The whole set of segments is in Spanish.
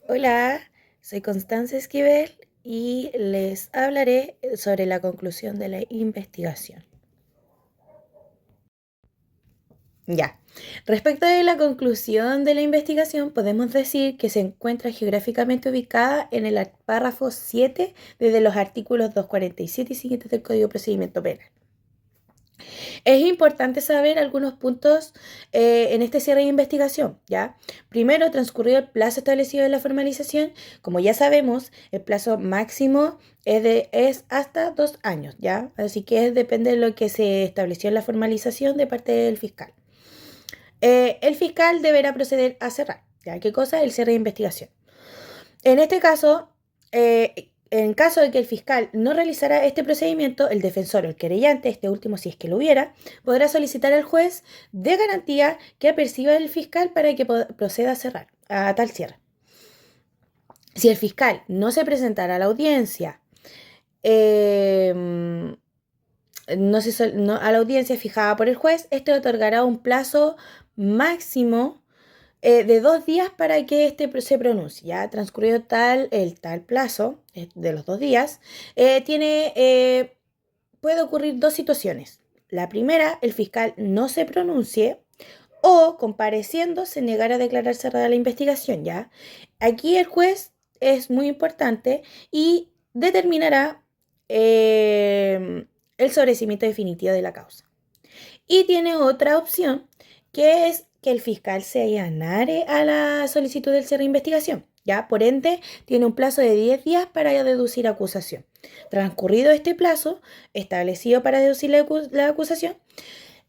Hola, soy Constanza Esquivel y les hablaré sobre la conclusión de la investigación. Ya. Respecto de la conclusión de la investigación, podemos decir que se encuentra geográficamente ubicada en el párrafo 7 desde los artículos 247 y siguientes del Código de Procedimiento Penal. Es importante saber algunos puntos en este cierre de investigación, ¿ya? Primero, transcurrido el plazo establecido de la formalización, como ya sabemos, el plazo máximo es hasta 2 años, ¿ya? Así que depende de lo que se estableció en la formalización de parte del fiscal. El fiscal deberá proceder a cerrar, ¿ya? ¿Qué cosa? El cierre de investigación. En este caso, en caso de que el fiscal no realizara este procedimiento, el defensor o el querellante, este último si es que lo hubiera, podrá solicitar al juez de garantía que aperciba el fiscal para que proceda a cerrar, a tal cierre. Si el fiscal no se presentara a la audiencia, eh, a la audiencia fijada por el juez, este otorgará un plazo máximo de 2 días para que se pronuncie. Ya transcurrido el tal plazo de los 2 días, puede ocurrir dos situaciones. La primera, el fiscal no se pronuncie o, compareciendo, se negara a declarar cerrada la investigación. Ya aquí el juez es muy importante y determinará el sobreseimiento definitivo de la causa. Y tiene otra opción, que es que el fiscal se allanare a la solicitud del cierre de investigación. Ya, por ende, tiene un plazo de 10 días para deducir acusación. Transcurrido este plazo establecido para deducir la acusación,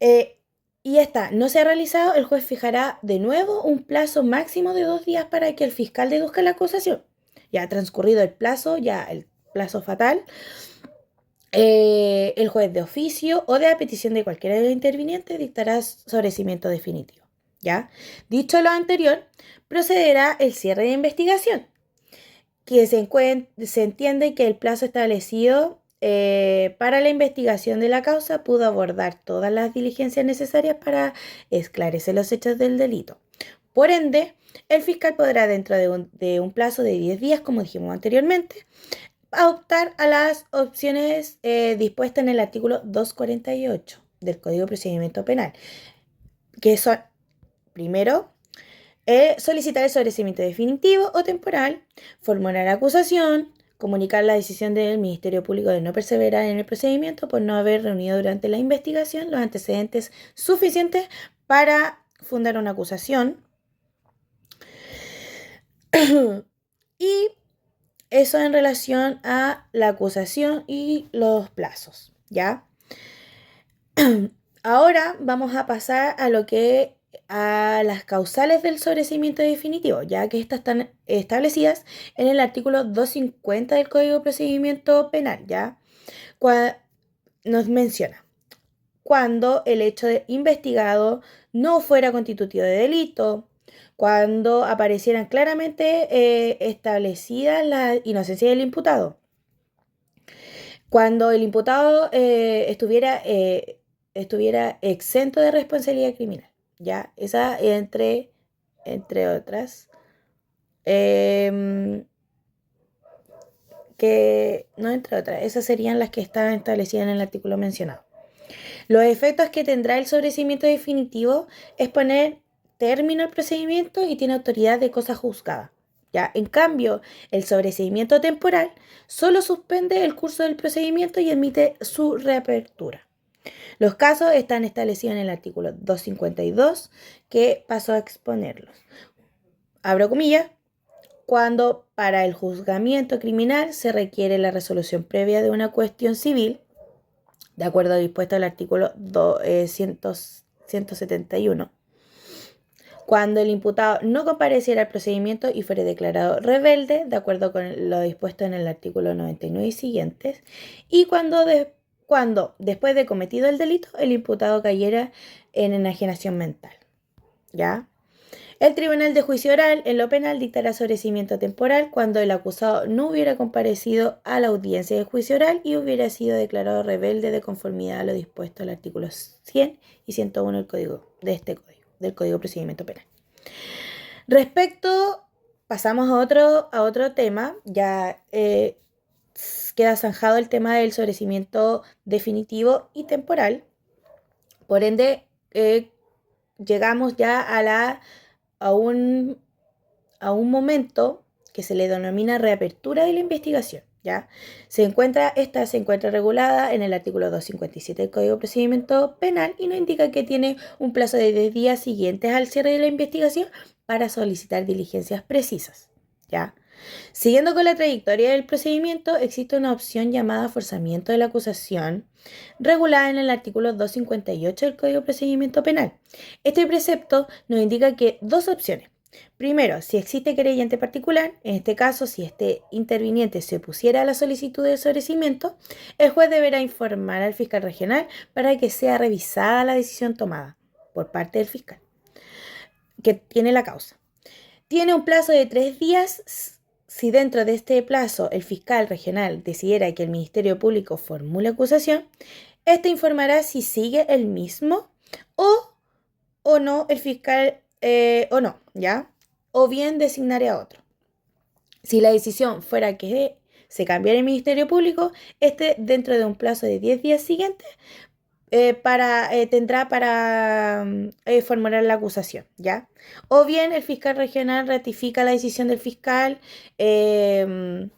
eh, y esta no se ha realizado, el juez fijará de nuevo un plazo máximo de 2 días para que el fiscal deduzca la acusación. Ya transcurrido el plazo, ya el plazo fatal, el juez de oficio o de la petición de cualquiera de los intervinientes dictará sobreseimiento definitivo. ¿Ya? Dicho lo anterior, procederá el cierre de investigación, que se entiende que el plazo establecido para la investigación de la causa pudo abordar todas las diligencias necesarias para esclarecer los hechos del delito. Por ende, el fiscal podrá, dentro de un plazo de 10 días, como dijimos anteriormente, a optar a las opciones dispuestas en el artículo 248 del Código de Procedimiento Penal, que son, primero, solicitar el sobreseimiento definitivo o temporal, formular acusación, comunicar la decisión del Ministerio Público de no perseverar en el procedimiento por no haber reunido durante la investigación los antecedentes suficientes para fundar una acusación. Y eso en relación a la acusación y los plazos, ¿ya? Ahora vamos a pasar a las causales del sobreseimiento definitivo, ya que estas están establecidas en el artículo 250 del Código de Procedimiento Penal, ¿ya? Nos menciona cuando el hecho investigado no fuera constitutivo de delito, cuando aparecieran claramente establecida la inocencia del imputado, cuando el imputado estuviera exento de responsabilidad criminal, ¿ya? Esa entre otras, em, que no entre otras, esas serían las que están establecidas en el artículo mencionado. Los efectos que tendrá el sobreseimiento definitivo es poner término al procedimiento y tiene autoridad de cosa juzgada. ¿Ya? En cambio, el sobreseimiento temporal solo suspende el curso del procedimiento y admite su reapertura. Los casos están establecidos en el artículo 252, que paso a exponerlos. Abro comillas. Cuando para el juzgamiento criminal se requiere la resolución previa de una cuestión civil, de acuerdo a lo dispuesto al artículo 171. Cuando el imputado no compareciera al procedimiento y fuere declarado rebelde, de acuerdo con lo dispuesto en el artículo 99 y siguientes, y cuando después de cometido el delito, el imputado cayera en enajenación mental. ¿Ya? El Tribunal de Juicio Oral en lo penal dictará sobreseimiento temporal cuando el acusado no hubiera comparecido a la audiencia de juicio oral y hubiera sido declarado rebelde de conformidad a lo dispuesto al artículo 100 y 101 del Código de Procedimiento Penal. Respecto pasamos a otro tema. Ya queda zanjado el tema del sobrecimiento definitivo y temporal. Por ende, llegamos ya a un, a un momento que se le denomina reapertura de la investigación. ¿Ya? Esta se encuentra regulada en el artículo 257 del Código de Procedimiento Penal y nos indica que tiene un plazo de 10 días siguientes al cierre de la investigación para solicitar diligencias precisas. ¿Ya? Siguiendo con la trayectoria del procedimiento, existe una opción llamada forzamiento de la acusación, regulada en el artículo 258 del Código de Procedimiento Penal. Este precepto nos indica que dos opciones. Primero, si existe querellante particular, en este caso, si este interviniente se opusiera a la solicitud de sobrecimiento, el juez deberá informar al fiscal regional para que sea revisada la decisión tomada por parte del fiscal que tiene la causa. Tiene un plazo de 3 días. Si dentro de este plazo el fiscal regional decidiera que el Ministerio Público formule acusación, este informará si sigue el mismo o no el fiscal o no, ¿ya? O bien designaré a otro. Si la decisión fuera que se cambiara el Ministerio Público, este dentro de un plazo de 10 días siguientes tendrá para formular la acusación, ¿ya? O bien el fiscal regional ratifica la decisión del fiscal, el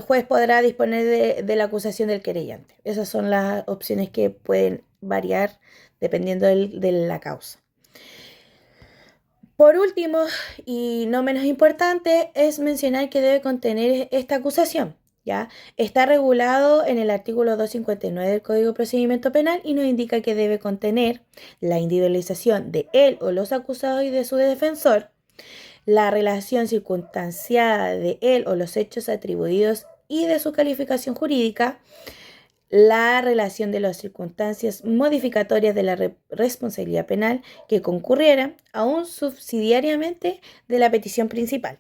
juez podrá disponer de la acusación del querellante. Esas son las opciones que pueden variar dependiendo de la causa. Por último, y no menos importante, es mencionar que debe contener esta acusación. ¿Ya? Está regulado en el artículo 259 del Código de Procedimiento Penal y nos indica que debe contener la individualización de él o los acusados y de su defensor, la relación circunstanciada de él o los hechos atribuidos y de su calificación jurídica, la relación de las circunstancias modificatorias de la responsabilidad penal que concurrieran, aún subsidiariamente, de la petición principal,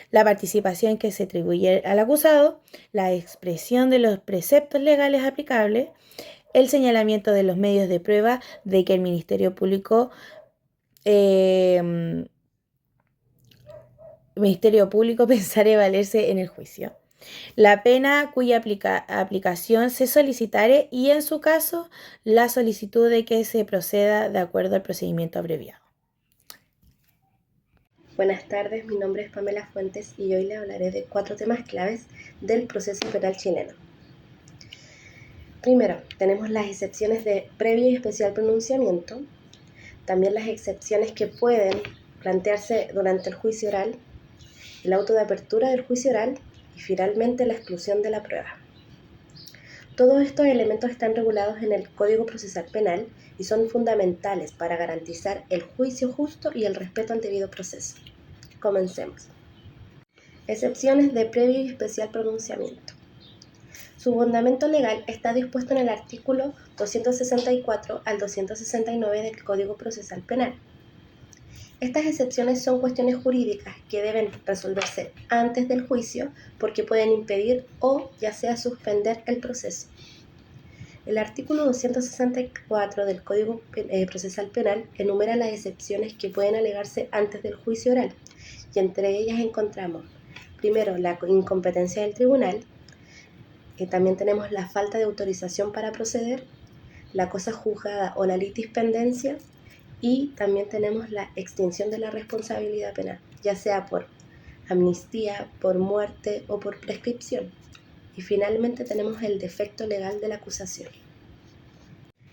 la participación que se atribuye al acusado, la expresión de los preceptos legales aplicables, el señalamiento de los medios de prueba de que el Ministerio Público pensare valerse en el juicio, la pena cuya aplicación se solicitare y, en su caso, la solicitud de que se proceda de acuerdo al procedimiento abreviado. Buenas tardes, mi nombre es Pamela Fuentes y hoy le hablaré de 4 temas claves del proceso penal chileno. Primero, tenemos las excepciones de previo y especial pronunciamiento, también las excepciones que pueden plantearse durante el juicio oral, el auto de apertura del juicio oral y finalmente la exclusión de la prueba. Todos estos elementos están regulados en el Código Procesal Penal y son fundamentales para garantizar el juicio justo y el respeto al debido proceso. Comencemos. Excepciones de previo y especial pronunciamiento. Su fundamento legal está dispuesto en el artículo 264 al 269 del Código Procesal Penal. Estas excepciones son cuestiones jurídicas que deben resolverse antes del juicio porque pueden impedir o ya sea suspender el proceso. El artículo 264 del Código Procesal Penal enumera las excepciones que pueden alegarse antes del juicio oral y entre ellas encontramos primero la incompetencia del tribunal, también tenemos la falta de autorización para proceder, la cosa juzgada o la litis pendencia y también tenemos la extinción de la responsabilidad penal, ya sea por amnistía, por muerte o por prescripción. Y finalmente tenemos el defecto legal de la acusación.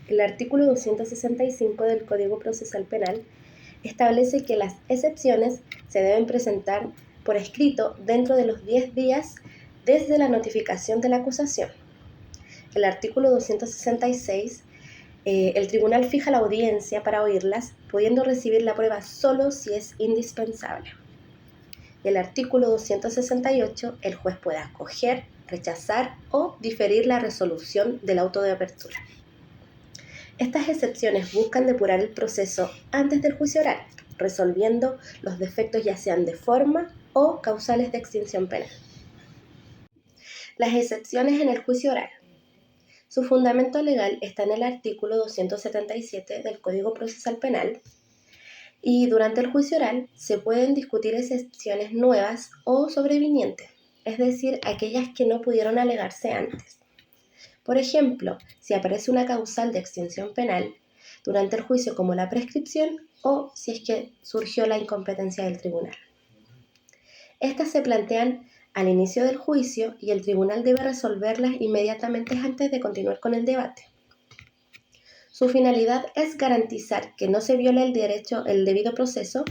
El artículo 265 del Código Procesal Penal establece que las excepciones se deben presentar por escrito dentro de los 10 días desde la notificación de la acusación. El artículo 266, el tribunal fija la audiencia para oírlas, pudiendo recibir la prueba solo si es indispensable. El artículo 268, el juez puede acoger, rechazar o diferir la resolución del auto de apertura. Estas excepciones buscan depurar el proceso antes del juicio oral, resolviendo los defectos ya sean de forma o causales de extinción penal. Las excepciones en el juicio oral. Su fundamento legal está en el artículo 277 del Código Procesal Penal Y durante el juicio oral se pueden discutir excepciones nuevas o sobrevinientes, es decir, aquellas que no pudieron alegarse antes. Por ejemplo, si aparece una causal de extinción penal durante el juicio como la prescripción o si es que surgió la incompetencia del tribunal. Estas se plantean al inicio del juicio y el tribunal debe resolverlas inmediatamente antes de continuar con el debate. Su finalidad es garantizar que no se viole el debido proceso,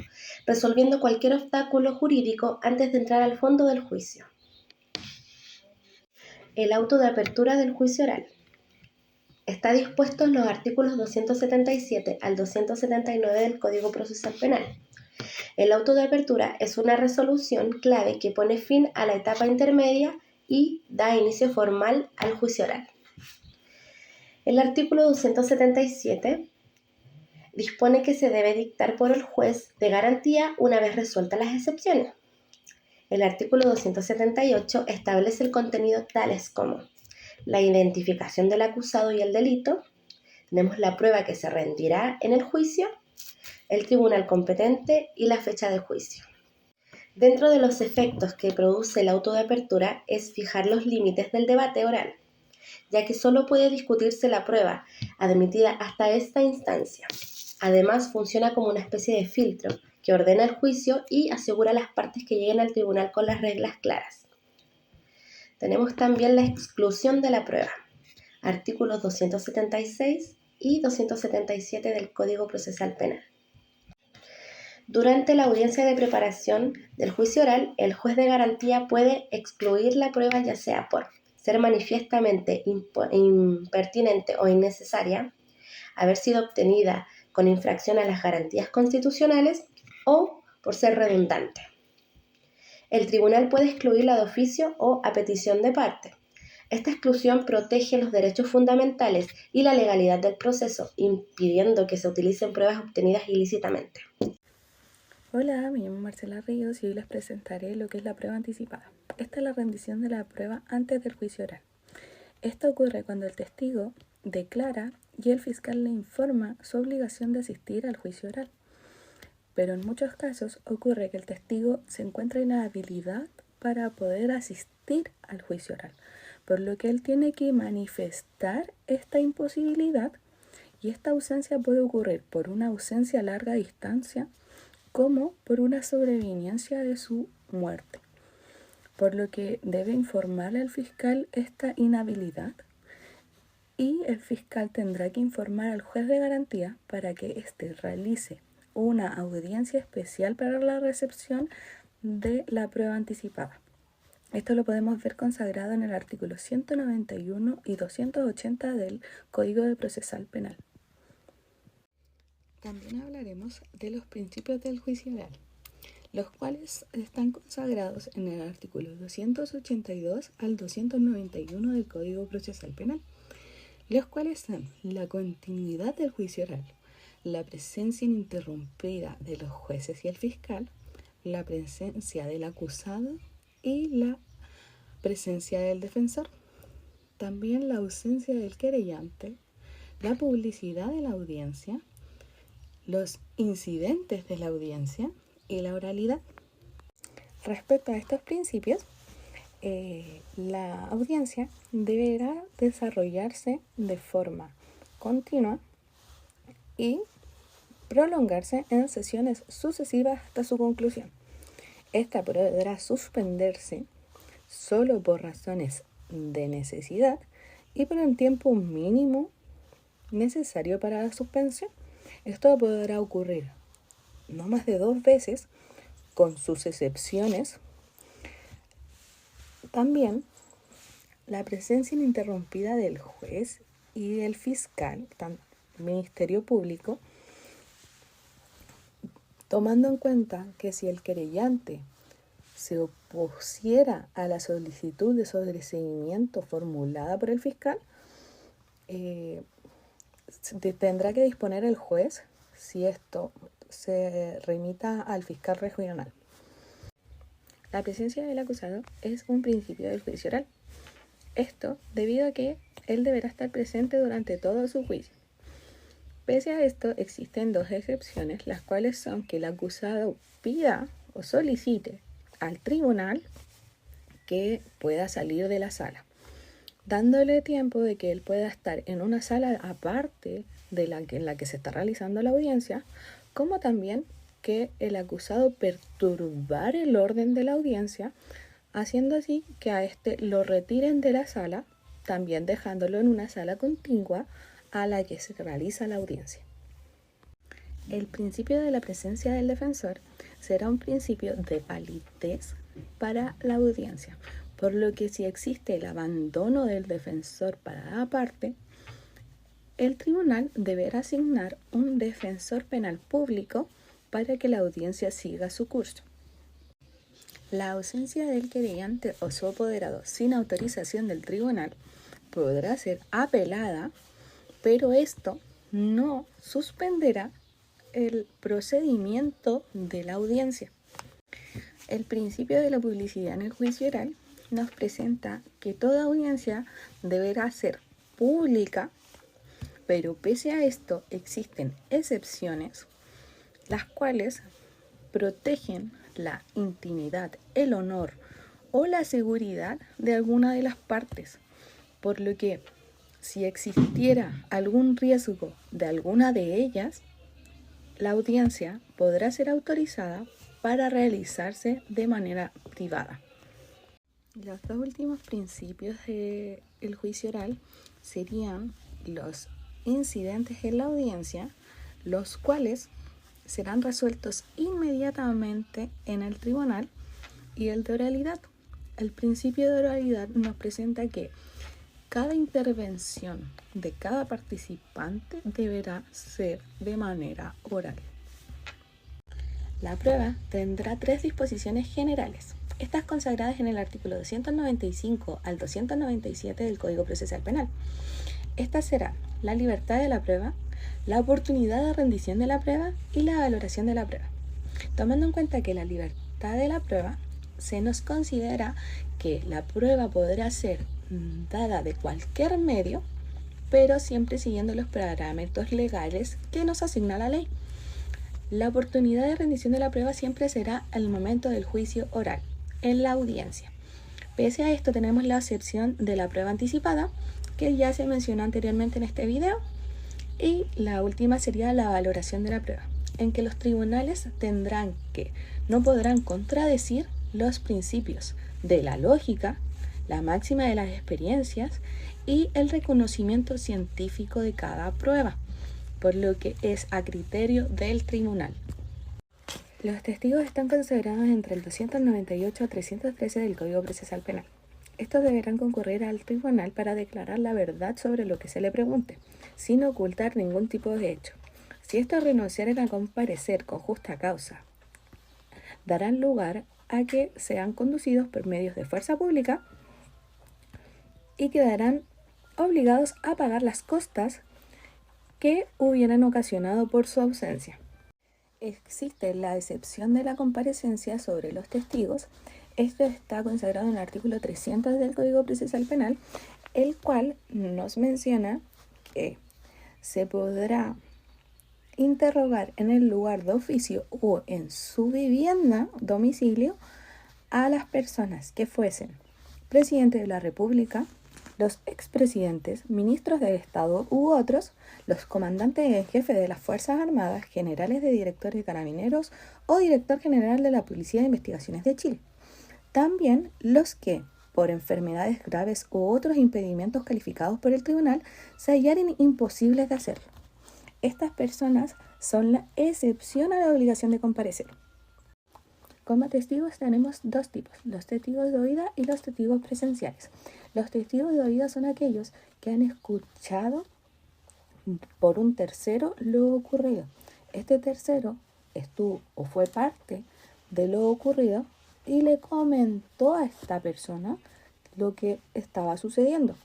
resolviendo cualquier obstáculo jurídico antes de entrar al fondo del juicio. El auto de apertura del juicio oral. Está dispuesto en los artículos 277 al 279 del Código Procesal Penal. El auto de apertura es una resolución clave que pone fin a la etapa intermedia y da inicio formal al juicio oral. El artículo 277 dispone que se debe dictar por el juez de garantía una vez resueltas las excepciones. El artículo 278 establece el contenido tales como la identificación del acusado y el delito, tenemos la prueba que se rendirá en el juicio, el tribunal competente y la fecha de juicio. Dentro de los efectos que produce el auto de apertura es fijar los límites del debate oral, ya que solo puede discutirse la prueba admitida hasta esta instancia. Además, funciona como una especie de filtro que ordena el juicio y asegura a las partes que lleguen al tribunal con las reglas claras. Tenemos también la exclusión de la prueba, artículos 276 y 277 del Código Procesal Penal. Durante la audiencia de preparación del juicio oral, el juez de garantía puede excluir la prueba ya sea por ser manifiestamente impertinente o innecesaria, haber sido obtenida con infracción a las garantías constitucionales o por ser redundante. El tribunal puede excluirla de oficio o a petición de parte. Esta exclusión protege los derechos fundamentales y la legalidad del proceso, impidiendo que se utilicen pruebas obtenidas ilícitamente. Hola, me llamo Marcela Ríos y hoy les presentaré lo que es la prueba anticipada. Esta es la rendición de la prueba antes del juicio oral. Esto ocurre cuando el testigo declara y el fiscal le informa su obligación de asistir al juicio oral. Pero en muchos casos ocurre que el testigo se encuentra en inhabilidad para poder asistir al juicio oral, por lo que él tiene que manifestar esta imposibilidad y esta ausencia puede ocurrir por una ausencia a larga distancia como por una sobreveniencia de su muerte, por lo que debe informarle al fiscal esta inhabilidad y el fiscal tendrá que informar al juez de garantía para que éste realice una audiencia especial para la recepción de la prueba anticipada. Esto lo podemos ver consagrado en el artículo 191 y 280 del Código de Procesal Penal. También hablaremos de los principios del juicio oral, los cuales están consagrados en el artículo 282 al 291 del Código Procesal Penal, los cuales son la continuidad del juicio oral, la presencia ininterrumpida de los jueces y el fiscal, la presencia del acusado y la presencia del defensor, también la ausencia del querellante, la publicidad de la audiencia, los incidentes de la audiencia y la oralidad. Respecto a estos principios, la audiencia deberá desarrollarse de forma continua y prolongarse en sesiones sucesivas hasta su conclusión. Esta podrá suspenderse solo por razones de necesidad y por un tiempo mínimo necesario para la suspensión. Esto podrá ocurrir no más de 2 veces, con sus excepciones. También la presencia ininterrumpida del juez y del fiscal, del Ministerio Público, tomando en cuenta que si el querellante se opusiera a la solicitud de sobreseimiento formulada por el fiscal, tendrá que disponer el juez si esto se remita al fiscal regional. La presencia del acusado es un principio del juicio oral. Esto debido a que él deberá estar presente durante todo su juicio. Pese a esto, existen dos excepciones, las cuales son que el acusado pida o solicite al tribunal que pueda salir de la sala, dándole tiempo de que él pueda estar en una sala aparte de en la que se está realizando la audiencia, como también que el acusado perturbar el orden de la audiencia, haciendo así que a este lo retiren de la sala, también dejándolo en una sala contigua a la que se realiza la audiencia. El principio de la presencia del defensor será un principio de validez para la audiencia, por lo que si existe el abandono del defensor para la parte, el tribunal deberá asignar un defensor penal público para que la audiencia siga su curso. La ausencia del querellante o su apoderado sin autorización del tribunal podrá ser apelada, pero esto no suspenderá el procedimiento de la audiencia. El principio de la publicidad en el juicio oral nos presenta que toda audiencia deberá ser pública, pero pese a esto existen excepciones, las cuales protegen la intimidad, el honor o la seguridad de alguna de las partes, por lo que si existiera algún riesgo de alguna de ellas, la audiencia podrá ser autorizada para realizarse de manera privada. Los dos últimos principios del juicio oral serían los incidentes en la audiencia, los cuales serán resueltos inmediatamente en el tribunal, y el de oralidad. El principio de oralidad nos presenta que cada intervención de cada participante deberá ser de manera oral. La prueba tendrá 3 disposiciones generales. Estas consagradas en el artículo 295 al 297 del Código Procesal Penal. Estas serán la libertad de la prueba, la oportunidad de rendición de la prueba y la valoración de la prueba. Tomando en cuenta que la libertad de la prueba, se nos considera que la prueba podrá ser dada de cualquier medio, pero siempre siguiendo los parámetros legales que nos asigna la ley. La oportunidad de rendición de la prueba siempre será al momento del juicio oral, en la audiencia. Pese a esto, tenemos la excepción de la prueba anticipada, que ya se mencionó anteriormente en este video, y la última sería la valoración de la prueba, en que los tribunales no podrán contradecir los principios de la lógica, la máxima de las experiencias y el reconocimiento científico de cada prueba, por lo que es a criterio del tribunal. Los testigos están considerados entre el 298 a 313 del Código Procesal Penal. Estos deberán concurrir al tribunal para declarar la verdad sobre lo que se le pregunte, sin ocultar ningún tipo de hecho. Si estos renunciaren a comparecer con justa causa, darán lugar a que sean conducidos por medios de fuerza pública y quedarán obligados a pagar las costas que hubieran ocasionado por su ausencia. Existe la excepción de la comparecencia sobre los testigos. Esto está consagrado en el artículo 300 del Código Procesal Penal, el cual nos menciona que se podrá interrogar en el lugar de oficio o en su vivienda, domicilio, a las personas que fuesen presidente de la República, los expresidentes, ministros del Estado u otros, los comandantes en jefe de las Fuerzas Armadas, generales de directores de carabineros o director general de la Policía de Investigaciones de Chile. También los que, por enfermedades graves u otros impedimentos calificados por el tribunal, se hallaren imposibles de hacerlo. Estas personas son la excepción a la obligación de comparecer. Como testigos tenemos dos tipos, los testigos de oída y los testigos presenciales. Los testigos de oída son aquellos que han escuchado por un tercero lo ocurrido. Este tercero estuvo o fue parte de lo ocurrido y le comentó a esta persona lo que estaba sucediendo,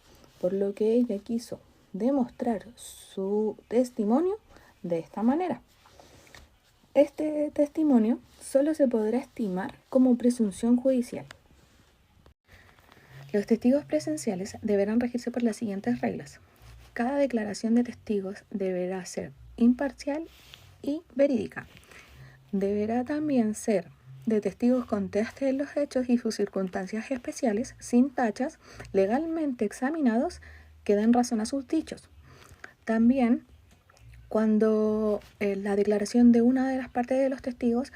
por lo que ella quiso demostrar su testimonio de esta manera. Este testimonio solo se podrá estimar como presunción judicial. Los testigos presenciales deberán regirse por las siguientes reglas. Cada declaración de testigos deberá ser imparcial y verídica. Deberá también ser de testigos contestes los hechos y sus circunstancias especiales, sin tachas, legalmente examinados, que den razón a sus dichos. También, cuando la declaración de una de las partes de los testigos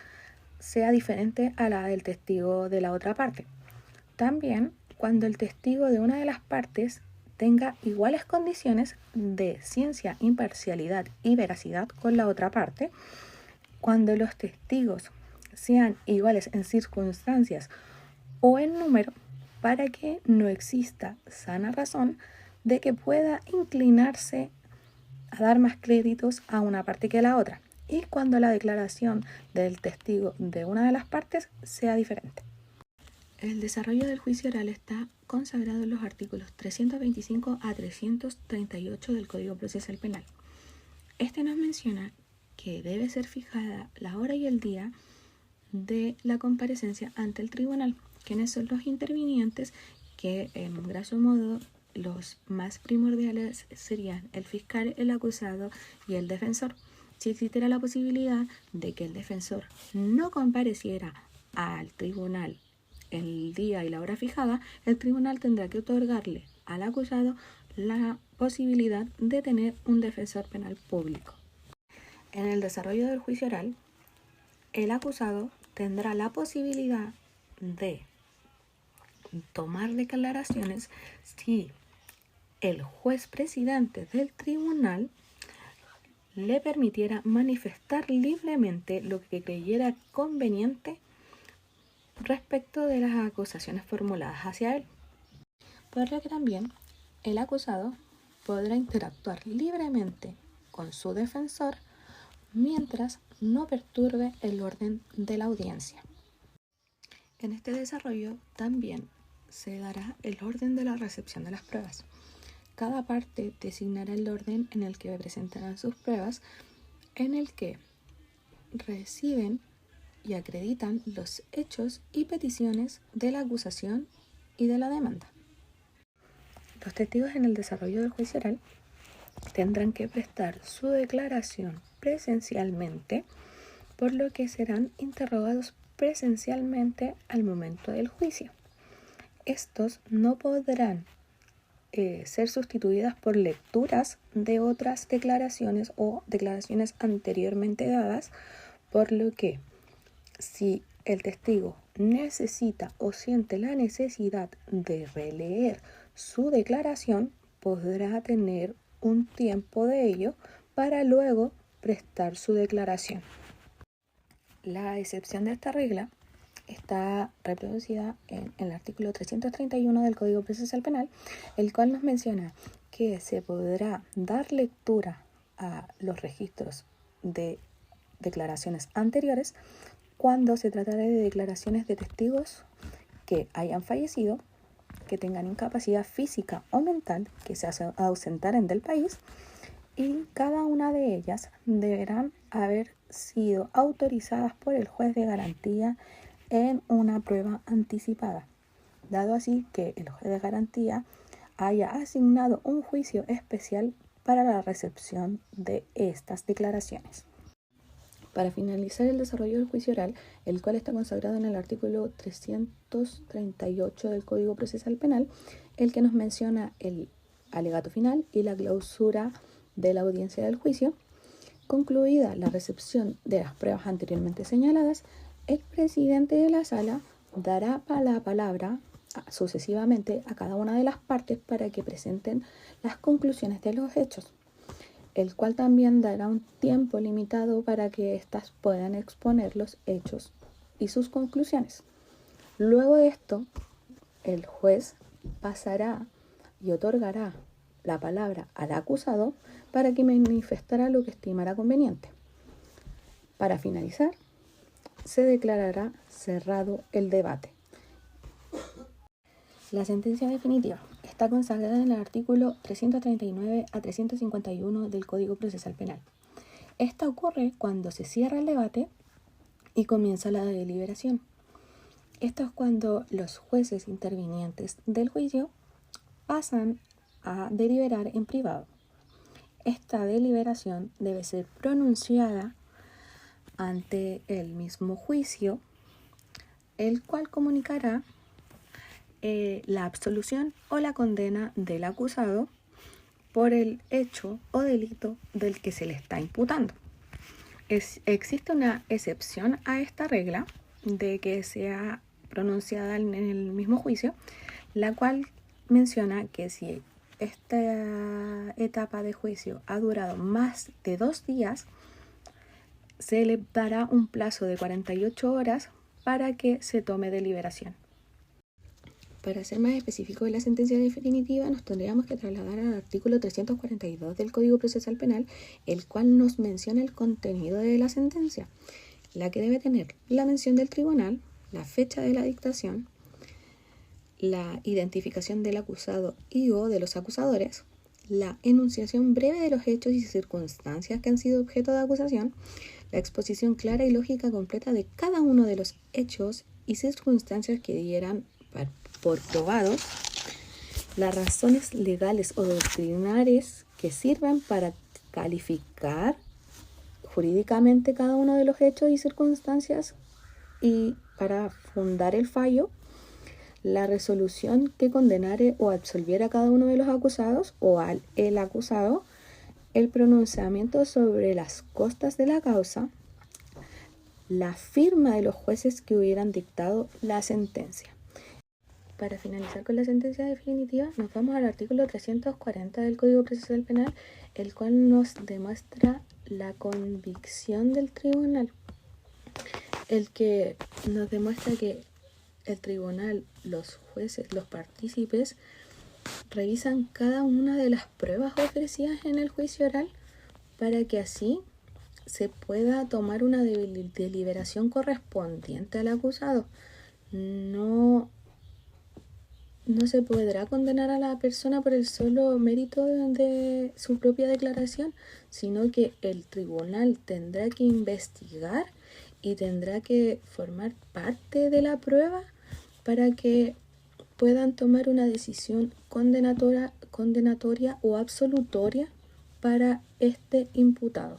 sea diferente a la del testigo de la otra parte. También, cuando el testigo de una de las partes tenga iguales condiciones de ciencia, imparcialidad y veracidad con la otra parte, cuando los testigos sean iguales en circunstancias o en número, para que no exista sana razón de que pueda inclinarse a dar más créditos a una parte que a la otra, y cuando la declaración del testigo de una de las partes sea diferente. El desarrollo del juicio oral está consagrado en los artículos 325 a 338 del Código Procesal Penal. Este nos menciona que debe ser fijada la hora y el día de la comparecencia ante el tribunal, quienes son los intervinientes, que en grosso modo los más primordiales serían el fiscal, el acusado y el defensor. Si existiera la posibilidad de que el defensor no compareciera al tribunal el día y la hora fijada, el tribunal tendrá que otorgarle al acusado la posibilidad de tener un defensor penal público. En el desarrollo del juicio oral, el acusado tendrá la posibilidad de tomar declaraciones si el juez presidente del tribunal le permitiera manifestar libremente lo que creyera conveniente respecto de las acusaciones formuladas hacia él. Por lo que también el acusado podrá interactuar libremente con su defensor mientras no perturbe el orden de la audiencia. En este desarrollo también se dará el orden de la recepción de las pruebas. Cada parte designará el orden en el que presentarán sus pruebas, en el que reciben y acreditan los hechos y peticiones de la acusación y de la demanda. Los testigos en el desarrollo del juicio oral tendrán que prestar su declaración presencialmente, por lo que serán interrogados presencialmente al momento del juicio. Estos no podrán ser sustituidas por lecturas de otras declaraciones o declaraciones anteriormente dadas, por lo que si el testigo necesita o siente la necesidad de releer su declaración, podrá tener un tiempo de ello para luego prestar su declaración. La excepción de esta regla está reproducida en el artículo 331 del Código Procesal Penal, el cual nos menciona que se podrá dar lectura a los registros de declaraciones anteriores cuando se tratará de declaraciones de testigos que hayan fallecido, que tengan incapacidad física o mental, que se ausentaren del país, y cada una de ellas deberán haber sido autorizadas por el juez de garantía en una prueba anticipada, dado así que el juez de garantía haya asignado un juicio especial para la recepción de estas declaraciones. Para finalizar el desarrollo del juicio oral, el cual está consagrado en el artículo 338 del Código Procesal Penal, el que nos menciona el alegato final y la clausura de la audiencia del juicio, concluida la recepción de las pruebas anteriormente señaladas, el presidente de la sala dará la palabra sucesivamente a cada una de las partes para que presenten las conclusiones de los hechos, el cual también dará un tiempo limitado para que éstas puedan exponer los hechos y sus conclusiones. Luego de esto, el juez pasará y otorgará la palabra al acusado para que manifestara lo que estimará conveniente. Para finalizar, se declarará cerrado el debate. La sentencia definitiva está consagrada en el artículo 339 a 351 del Código Procesal Penal. Esta ocurre cuando se cierra el debate y comienza la deliberación. Esto es cuando los jueces intervinientes del juicio pasan a deliberar en privado. Esta deliberación debe ser pronunciada ante el mismo juicio, el cual comunicará la absolución o la condena del acusado por el hecho o delito del que se le está imputando. Existe una excepción a esta regla de que sea pronunciada en el mismo juicio, la cual menciona que si esta etapa de juicio ha durado más de 2 días, se le dará un plazo de 48 horas para que se tome deliberación. Para ser más específico de la sentencia definitiva, nos tendríamos que trasladar al artículo 342 del Código Procesal Penal, el cual nos menciona el contenido de la sentencia, la que debe tener la mención del tribunal, la fecha de la dictación, la identificación del acusado y o de los acusadores, la enunciación breve de los hechos y circunstancias que han sido objeto de acusación, la exposición clara y lógica completa de cada uno de los hechos y circunstancias que dieran por probados, las razones legales o doctrinales que sirvan para calificar jurídicamente cada uno de los hechos y circunstancias y para fundar el fallo, la resolución que condenare o absolviera a cada uno de los acusados o al el acusado, el pronunciamiento sobre las costas de la causa, la firma de los jueces que hubieran dictado la sentencia. Para finalizar con la sentencia definitiva, nos vamos al artículo 340 del Código Procesal Penal, el cual nos demuestra la convicción del tribunal, el que nos demuestra que el tribunal, los jueces, los partícipes revisan cada una de las pruebas ofrecidas en el juicio oral para que así se pueda tomar una deliberación correspondiente al acusado. No se podrá condenar a la persona por el solo mérito de su propia declaración, sino que el tribunal tendrá que investigar y tendrá que formar parte de la prueba para que puedan tomar una decisión condenatoria o absolutoria para este imputado.